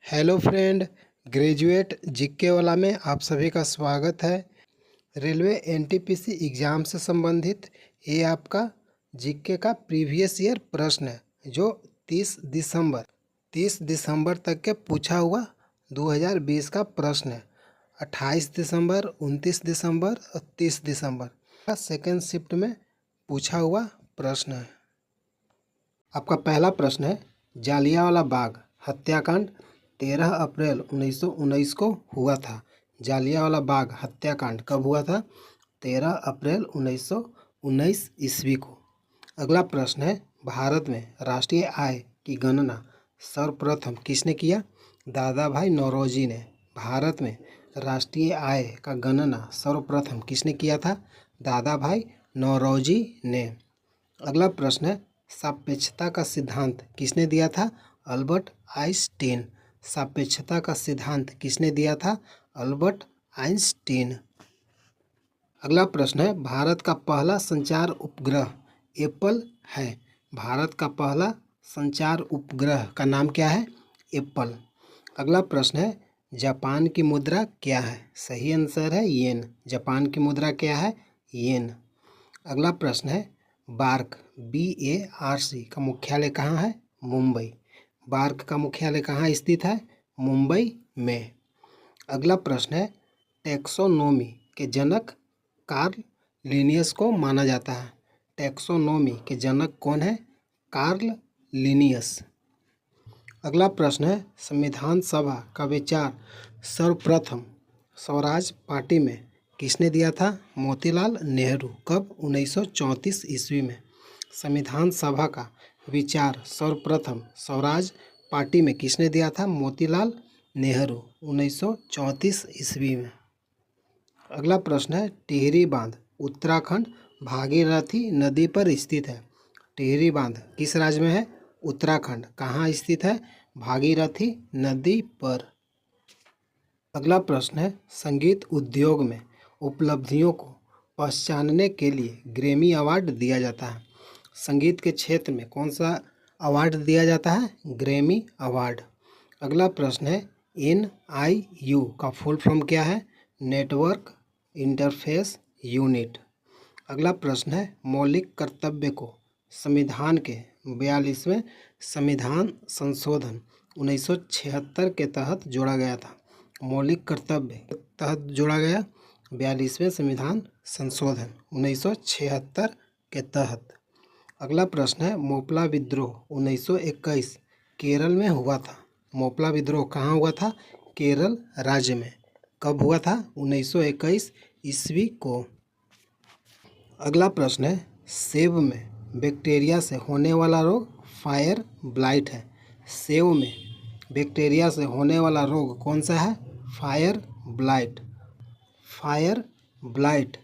Hello friend, graduate GK वाला में आप सभी का स्वागत है। रेलवे एनटीपीसी एग्ज़ाम से संबंधित ये आपका जीके का प्रीवियस ईयर प्रश्न है जो 30 दिसंबर तक के पूछा हुआ 2020 का प्रश्न है। 28 दिसंबर, 29 दिसंबर और 30 दिसंबर का सेकेंड शिफ्ट में पूछा हुआ प्रश्न है। आपका पहला प्रश्न है, जालियांवाला बाग हत्याकांड 13 अप्रैल 1919 को हुआ था। जालियांवाला बाग हत्याकांड कब हुआ था? 13 अप्रैल 1919 ईस्वी को। अगला प्रश्न है, भारत में राष्ट्रीय आय की गणना सर्वप्रथम किसने किया? दादा भाई नौरोजी ने। भारत में राष्ट्रीय आय का गणना सर्वप्रथम किसने किया था? दादा भाई नौरोजी ने। अगला प्रश्न है, सापेक्षता का सिद्धांत किसने दिया था? Albert Einstein. सापेक्षता का सिद्धांत किसने दिया था? Albert Einstein. अगला प्रश्न है, भारत का पहला संचार उपग्रह एप्पल है। भारत का पहला संचार उपग्रह का नाम क्या है? एप्पल। अगला प्रश्न है, जापान की मुद्रा क्या है? सही आंसर है येन। जापान की मुद्रा क्या है? येन। अगला प्रश्न है, बार्क BARC का मुख्यालय कहाँ है? मुंबई। बार्क का मुख्यालय कहाँ स्थित है? मुंबई में। अगला प्रश्न है, टैक्सोनॉमी के जनक कार्ल लिनियस को माना जाता है। टैक्सोनॉमी के जनक कौन है? Karl Linnaeus. अगला प्रश्न है, संविधान सभा का विचार सर्वप्रथम स्वराज पार्टी में किसने दिया था? मोतीलाल नेहरू। कब? 1934 ईस्वी में। संविधान सभा का विचार सर्वप्रथम स्वराज पार्टी में किसने दिया था? मोतीलाल नेहरू। 1934 ईस्वी में। अगला प्रश्न है, टिहरी बांध उत्तराखंड भागीरथी नदी पर स्थित है। टिहरी बांध किस राज्य में है? उत्तराखंड। कहाँ स्थित है? भागीरथी नदी पर। अगला प्रश्न है, संगीत उद्योग में उपलब्धियों को पहचानने के लिए ग्रैमी अवार्ड दिया जाता है। संगीत के क्षेत्र में कौन सा अवार्ड दिया जाता है? Grammy award. अगला प्रश्न है, NIU का फुल फॉर्म क्या है? Network interface unit. अगला प्रश्न है, मौलिक कर्तव्य को संविधान के 42वें संविधान संशोधन 1976 के तहत जोड़ा गया था। मौलिक कर्तव्य के तहत जोड़ा गया 42वें संविधान संशोधन 1976 के तहत। अगला प्रश्न है, मोपला विद्रोह 1921 केरल में हुआ था। मोपला विद्रोह कहाँ हुआ था? केरल राज्य में। कब हुआ था? 1921 ईस्वी को। अगला प्रश्न है, सेब में बैक्टीरिया से होने वाला रोग फायर ब्लाइट है। सेब में बैक्टीरिया से होने वाला रोग कौन सा है? Fire blight. फायर ब्लाइट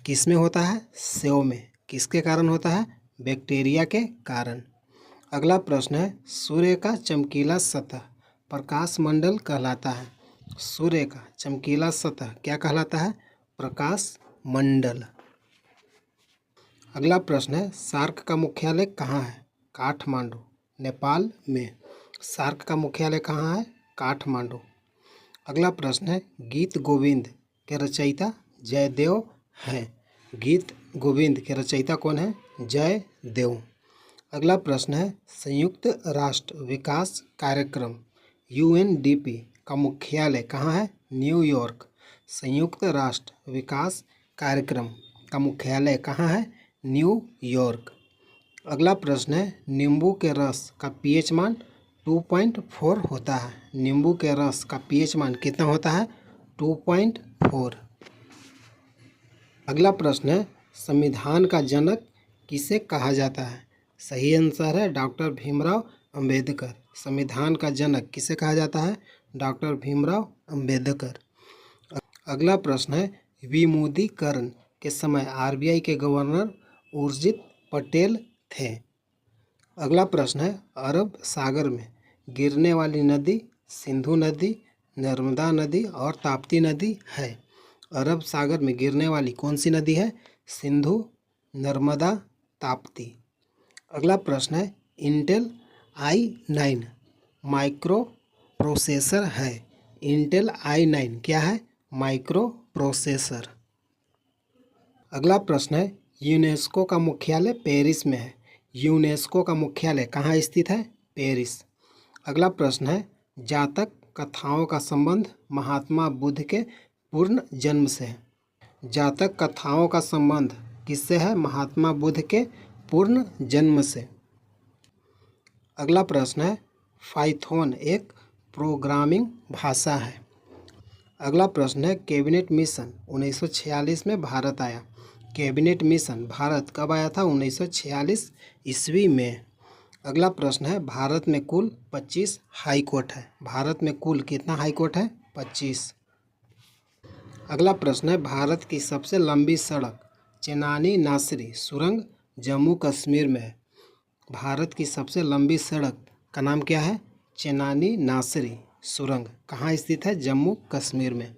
किस में होता है? सेब में। किसके कारण होता है? बैक्टीरिया के कारण। अगला प्रश्न है, सूर्य का चमकीला सतह प्रकाश मंडल कहलाता है। सूर्य का चमकीला सतह क्या कहलाता है? प्रकाश मंडल। अगला प्रश्न है, सार्क का मुख्यालय कहाँ है? काठमांडू, नेपाल में। सार्क का मुख्यालय कहाँ है? काठमांडू। अगला प्रश्न है, गीत गोविंद के रचयिता जयदेव हैं। गीत गोविंद के रचयिता कौन है? जयदेव। अगला प्रश्न है, संयुक्त राष्ट्र विकास कार्यक्रम UNDP का मुख्यालय कहाँ है? न्यूयॉर्क। संयुक्त राष्ट्र विकास कार्यक्रम का मुख्यालय कहाँ है? न्यूयॉर्क। अगला प्रश्न है, नींबू के रस का pH मान 2.4 होता है। नींबू के रस का pH मान कितना होता है? 2.4। अगला प्रश्न है, संविधान का जनक किसे कहा जाता है? सही आंसर है डॉक्टर भीमराव अंबेडकर। संविधान का जनक किसे कहा जाता है? डॉक्टर भीमराव अंबेडकर। अगला प्रश्न है, विमुद्रीकरण के समय RBI के गवर्नर उर्जित पटेल थे। अगला प्रश्न है, अरब सागर में गिरने वाली नदी सिंधु नदी, नर्मदा नदी और ताप्ती नदी है। अरब सागर में गिरने वाली कौन सी नदी है? सिंधु, नर्मदा, ताप्ती। अगला प्रश्न है, इंटेल i9 माइक्रो प्रोसेसर है? इंटेल i9 क्या है? Micro processor. अगला प्रश्न है, यूनेस्को का मुख्यालय पेरिस में है। यूनेस्को का मुख्यालय कहाँ स्थित है? पेरिस। अगला प्रश्न है, जातक कथाओं का संबंध महात्मा बुद्ध के पूर्ण जन्म से है। जातक कथाओं का संबंध किससे है? महात्मा बुद्ध के पूर्ण जन्म से। अगला प्रश्न है, पाइथन एक प्रोग्रामिंग भाषा है। अगला प्रश्न है, कैबिनेट मिशन 1946 में भारत आया। कैबिनेट मिशन भारत कब आया था? 1946 ईस्वी में। अगला प्रश्न है, भारत में कुल 25 हाई कोर्ट है। भारत में कुल कितना हाई कोर्ट है? 25। अगला प्रश्न है, भारत की सबसे लंबी सड़क चेनानी नासरी सुरंग जम्मू कश्मीर में है। भारत की सबसे लंबी सड़क का नाम क्या है? चेनानी नासरी सुरंग। कहाँ स्थित है? जम्मू कश्मीर में।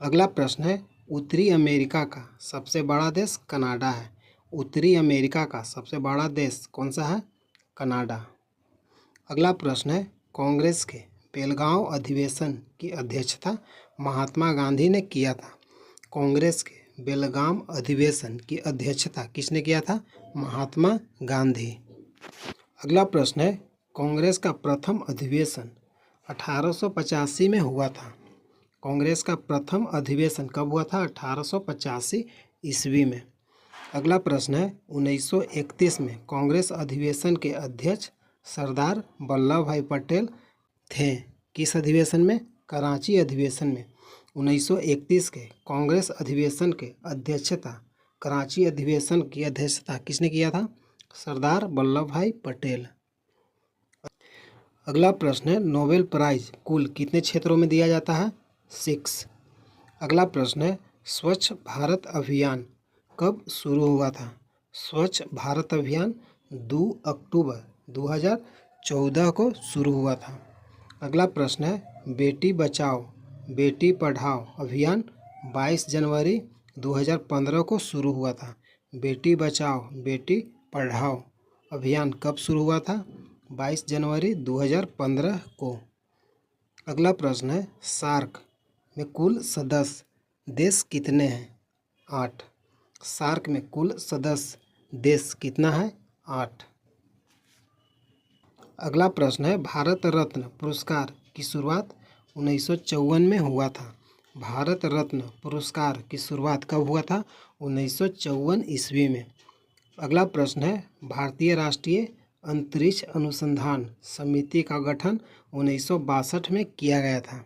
अगला प्रश्न है, उत्तरी अमेरिका का सबसे बड़ा देश कनाडा है। उत्तरी अमेरिका का सबसे बड़ा देश कौन सा है? कनाडा। अगला प्रश्न है, कांग्रेस के बेलगांव अधिवेशन की अध्यक्षता महात्मा गांधी ने किया था। कांग्रेस के बेलगाम अधिवेशन की अध्यक्षता किसने किया था? महात्मा गांधी। अगला प्रश्न है, कांग्रेस का प्रथम अधिवेशन 1885 में हुआ था। कांग्रेस का प्रथम अधिवेशन कब हुआ था? 1885 ईस्वी में। अगला प्रश्न है, 1931 में कांग्रेस अधिवेशन के अध्यक्ष सरदार वल्लभ भाई पटेल थे। किस अधिवेशन में? कराची अधिवेशन में। 1931 के कांग्रेस अधिवेशन के अध्यक्षता कराची अधिवेशन की अध्यक्षता किसने किया था? सरदार वल्लभ भाई पटेल। अगला प्रश्न है, नोबेल प्राइज कुल कितने क्षेत्रों में दिया जाता है? 6। अगला प्रश्न है, स्वच्छ भारत अभियान कब शुरू हुआ था? स्वच्छ भारत अभियान 2 अक्टूबर 2014 को शुरू हुआ था। अगला प्रश्न है, बेटी बचाओ बेटी पढ़ाओ अभियान 22 जनवरी 2015 को शुरू हुआ था। बेटी बचाओ बेटी पढ़ाओ अभियान कब शुरू हुआ था? 22 जनवरी 2015 को। अगला प्रश्न है, सार्क में कुल सदस्य देश कितने हैं? 8। सार्क में कुल सदस्य देश कितना है? 8। अगला प्रश्न है, भारत रत्न पुरस्कार की शुरुआत 1954 में हुआ था। भारत रत्न पुरस्कार की शुरुआत कब हुआ था? 1954 ईस्वी में। अगला प्रश्न है, भारतीय राष्ट्रीय अंतरिक्ष अनुसंधान समिति का गठन 1962 में किया गया था।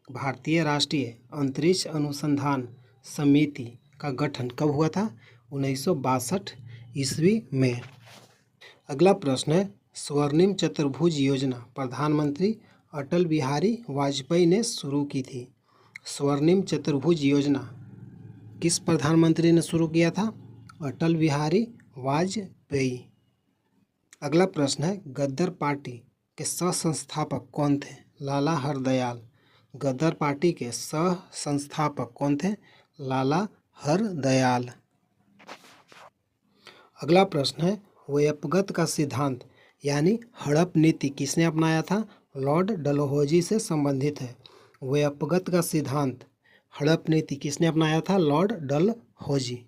भारतीय राष्ट्रीय अंतरिक्ष अनुसंधान समिति का गठन कब हुआ था? 1962 ईस्वी में। अगला प्रश्न है, स्वर्णिम चतुर्भुज योजना प्रधानमंत्री अटल बिहारी वाजपेयी ने शुरू की थी। स्वर्णिम चतुर्भुज योजना किस प्रधानमंत्री ने शुरू किया था? अटल बिहारी वाजपेयी। अगला प्रश्न है, गदर पार्टी के सह संस्थापक कौन थे? लाला हरदयाल। गदर पार्टी के सह संस्थापक कौन थे? लाला हरदयाल। अगला प्रश्न है, व्यापगत का सिद्धांत यानी हड़प नीति किसने अपनाया था? लॉर्ड डलहौजी से संबंधित है। व्यापगत का सिद्धांत हड़प नीति किसने अपनाया था? लॉर्ड डलहौजी।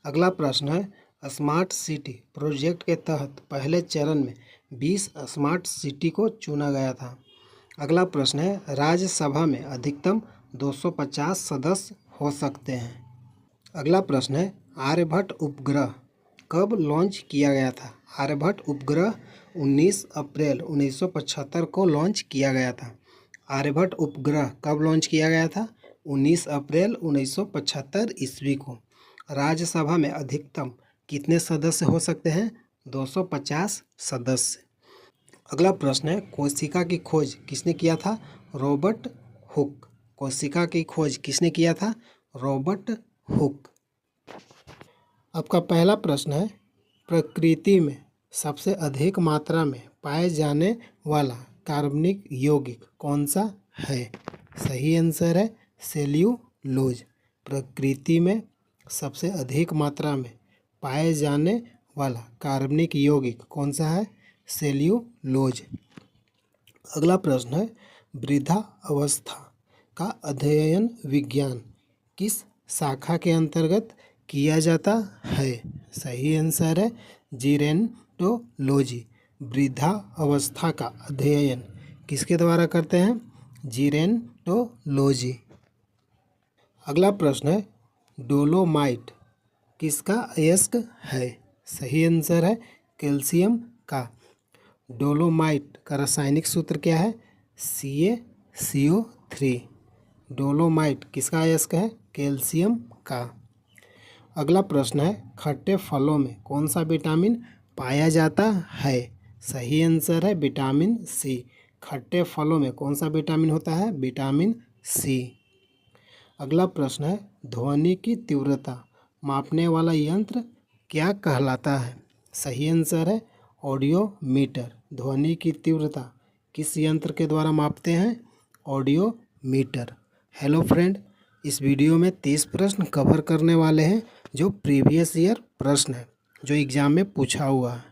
अगला प्रश्न है, स्मार्ट सिटी प्रोजेक्ट के तहत पहले चरण में 20 स्मार्ट सिटी को चुना गया था। अगला प्रश्न है, राज्यसभा में अधिकतम 250 सदस्य हो सकते हैं। अगला प्रश्न है, आर्यभट्ट उपग्रह कब लॉन्च किया गया था? आर्यभट्ट उपग्रह 19 अप्रैल 1975 को लॉन्च किया गया था। आर्यभट्ट उपग्रह कब लॉन्च किया गया था? 19 अप्रैल 1975 ईस्वी को। राज्यसभा में अधिकतम कितने सदस्य हो सकते हैं? 250 सदस्य। अगला प्रश्न है, कोशिका की खोज किसने किया था? Robert Hooke. कोशिका की खोज किसने किया था? Robert Hooke. आपका पहला प्रश्न है, प्रकृति में सबसे अधिक मात्रा में पाए जाने वाला कार्बनिक यौगिक कौन सा है? सही आंसर है सेल्यूलोज। प्रकृति में सबसे अधिक मात्रा में पाए जाने वाला कार्बनिक यौगिक कौन सा है? सेल्यूलोज। अगला प्रश्न है, वृद्धा अवस्था का अध्ययन विज्ञान किस शाखा के अंतर्गत किया जाता है? सही आंसर है जीरेंटोलॉजी। वृद्धा अवस्था का अध्ययन किसके द्वारा करते हैं? जीरेंटोलॉजी। अगला प्रश्न है डोलोमाइट किसका अयस्क है? सही आंसर है कैल्शियम का। डोलोमाइट का रासायनिक सूत्र क्या है? CaCO3। डोलोमाइट किसका अयस्क है? कैल्शियम का। अगला प्रश्न है खट्टे फलों में कौन सा विटामिन पाया जाता है? सही आंसर है विटामिन सी। खट्टे फलों में कौन सा विटामिन होता है? Vitamin C. अगला प्रश्न है ध्वनि की तीव्रता मापने वाला यंत्र क्या कहलाता है? सही आंसर है ऑडियोमीटर। ध्वनि की तीव्रता किस यंत्र के द्वारा मापते हैं? ऑडियोमीटर। हेलो फ्रेंड, इस वीडियो में 30 प्रश्न कवर करने वाले हैं जो प्रीवियस ईयर प्रश्न है, जो एग्जाम में पूछा हुआ है।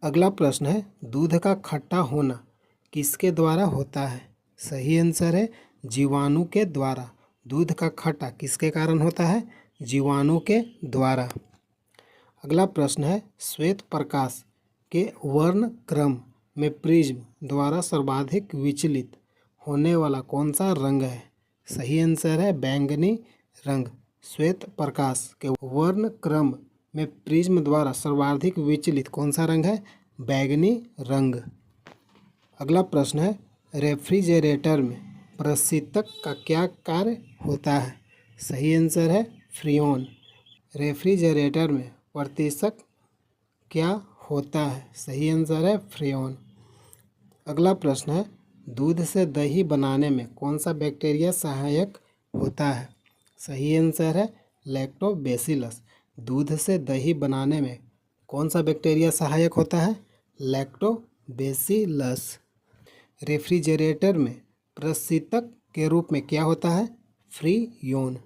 अगला प्रश्न है दूध का खट्टा होना किसके द्वारा होता है? सही आंसर है जीवाणु के द्वारा। दूध का खट्टा किसके कारण होता है? जीवाणु के द्वारा। अगला प्रश्न है श्वेत प्रकाश के वर्णक्रम में प्रिज्म द्वारा सर्वाधिक विचलित होने वाला कौन सा रंग है? सही आंसर है बैंगनी रंग। श्वेत प्रकाश के वर्णक्रम में प्रिज्म द्वारा सर्वाधिक विचलित कौन सा रंग है? बैंगनी रंग। अगला प्रश्न है रेफ्रिजरेटर में प्रशीतक का क्या कार्य होता है? सही आंसर है फ्रीऑन। रेफ्रिजरेटर में प्रशीतक क्या होता है? सही आंसर है फ्रीऑन। अगला प्रश्न है दूध से दही बनाने में कौन सा बैक्टीरिया सहायक होता है? सही आंसर है लैक्टोबैसिलस। दूध से दही बनाने में कौन सा बैक्टीरिया सहायक होता है? लैक्टोबैसिलस। रेफ्रिजरेटर में प्रशीतक के रूप में क्या होता है? फ्रीऑन।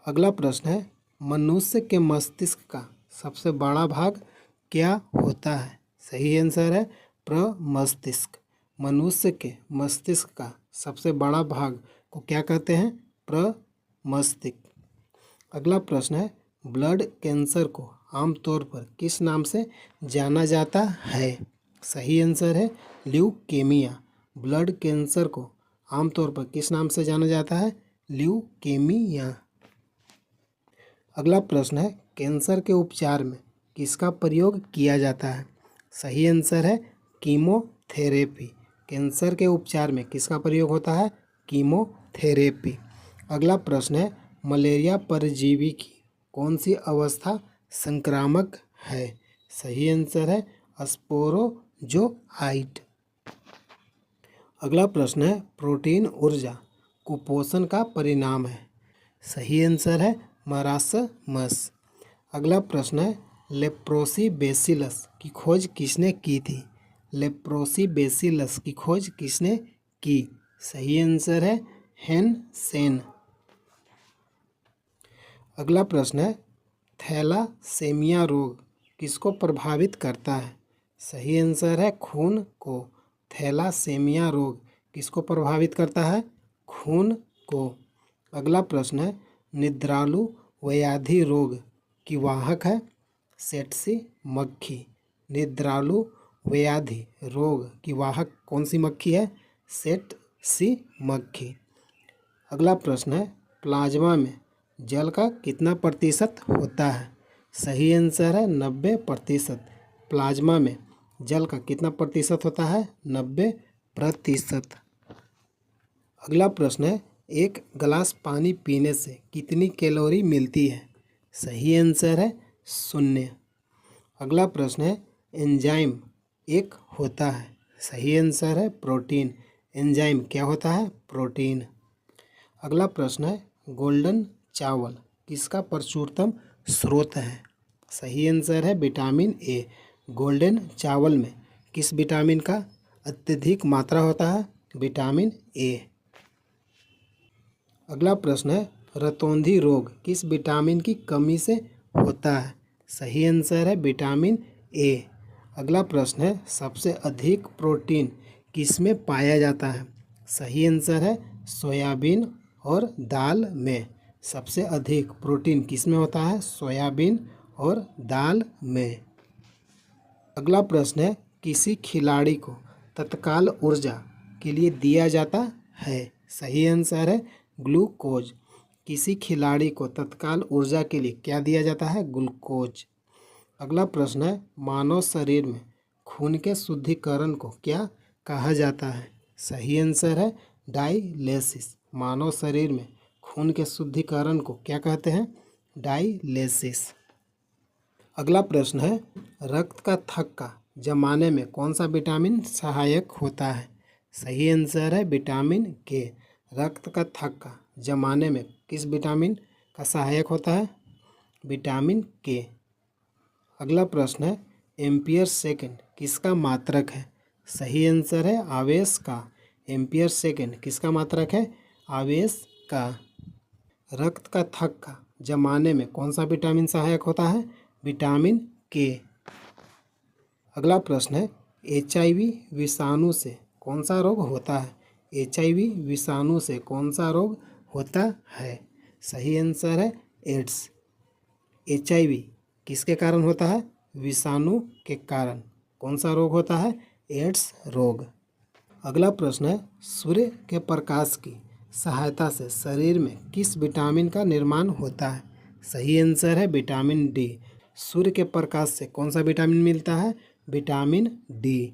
अगला प्रश्न है मनुष्य के मस्तिष्क का सबसे बड़ा भाग क्या होता है? सही आंसर है प्रमस्तिष्क। मनुष्य के मस्तिष्क का सबसे बड़ा भाग को क्या कहते हैं? प्रमस्तिष्क। अगला प्रश्न है ब्लड कैंसर को आमतौर पर किस नाम से जाना जाता है? सही आंसर है ल्यूकेमिया। ब्लड कैंसर को आमतौर पर किस नाम से जाना जाता है? ल्यूकेमिया। अगला प्रश्न है कैंसर के उपचार में किसका प्रयोग किया जाता है? सही आंसर है कीमोथेरेपी। कैंसर के उपचार में किसका प्रयोग होता है? कीमोथेरेपी। अगला प्रश्न है मलेरिया परजीवी की कौन सी अवस्था संक्रामक है? सही आंसर है स्पोरोजोआइट। अगला प्रश्न है प्रोटीन ऊर्जा कुपोषण का परिणाम है। सही आंसर है मरासमस। अगला प्रश्न है लेप्रोसीबेसिलस की खोज किसने की थी? लेप्रोसीबेसिलस की खोज किसने की? सही आंसर है हेनसेन। अगला प्रश्न है थैलासेमिया रोग किसको प्रभावित करता है? सही आंसर है खून को। थैलासेमिया रोग किसको प्रभावित करता है? खून को। अगला प्रश्न है निद्रालु व्याधि रोग की वाहक है? सेटसी मक्खी। निद्रालु व्याधि रोग की वाहक कौन सी मक्खी है? सेटसी मक्खी। अगला प्रश्न है प्लाज्मा में जल का कितना प्रतिशत होता है? सही आंसर है 90%। प्लाज्मा में जल का कितना प्रतिशत होता है? 90%। अगला प्रश्न है एक गिलास पानी पीने से कितनी कैलोरी मिलती है? सही आंसर है 0। अगला प्रश्न है एंजाइम एक होता है? सही आंसर है प्रोटीन। एंजाइम क्या होता है? प्रोटीन। अगला प्रश्न है गोल्डन चावल किसका प्रचुरतम स्रोत है? सही आंसर है विटामिन ए। गोल्डन चावल में किस विटामिन का अत्यधिक मात्रा होता है? Vitamin A. अगला प्रश्न है रतौंधी रोग किस विटामिन की कमी से होता है? सही आंसर है विटामिन ए। अगला प्रश्न है सबसे अधिक प्रोटीन किस में पाया जाता है? सही आंसर है सोयाबीन और दाल में। सबसे अधिक प्रोटीन किस में होता है? सोयाबीन और दाल में। अगला प्रश्न है, किसी खिलाड़ी को तत्काल ऊर्जा के लिए दिया जाता है? सही आंसर है ग्लूकोज। किसी खिलाड़ी को तत्काल ऊर्जा के लिए क्या दिया जाता है? ग्लूकोज। अगला प्रश्न है, मानव शरीर में खून के शुद्धिकरण को क्या कहा जाता है? सही आंसर है डायलिसिस। मानव शरीर में खून के शुद्धिकरण को क्या कहते हैं? डायलिसिस। अगला प्रश्न है, रक्त का थक्का जमाने में कौन सा विटामिन सहायक होता है? सही आंसर है विटामिन के। रक्त का थक्का जमाने में किस विटामिन का सहायक होता है? विटामिन के। अगला प्रश्न है, एम्पियर सेकंड किसका मात्रक है? सही आंसर है आवेश का। एम्पियर सेकंड किसका मात्रक है? आवेश का। रक्त का थक्का जमाने में कौन सा विटामिन सहायक होता है? विटामिन के। अगला प्रश्न है, HIV विषाणु से कौन सा रोग होता है? HIV विषाणु से कौन सा रोग होता है? सही आंसर है एड्स। HIV किसके कारण होता है? विषाणु के कारण। कौन सा रोग होता है? एड्स रोग। अगला प्रश्न है, सूर्य के प्रकाश की सहायता से शरीर में किस विटामिन का निर्माण होता है? सही आंसर है विटामिन डी। सूर्य के प्रकाश से कौन सा विटामिन मिलता है? Vitamin D.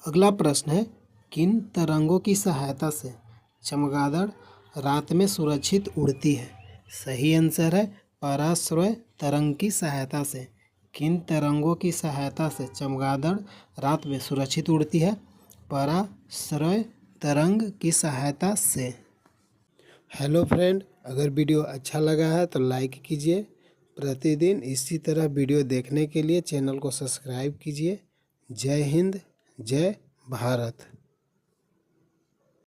अगला प्रश्न है, किन तरंगों की सहायता से चमगादड़ रात में सुरक्षित उड़ती है? सही आंसर है पराश्रय तरंग की सहायता से। किन तरंगों की सहायता से चमगादड़ रात में सुरक्षित उड़ती है? पराश्रय तरंग की सहायता से। हेलो फ्रेंड, अगर वीडियो अच्छा लगा है तो लाइक कीजिए। प्रतिदिन इसी तरह वीडियो देखने के लिए चैनल को सब्सक्राइब कीजिए। जय हिंद, जय भारत।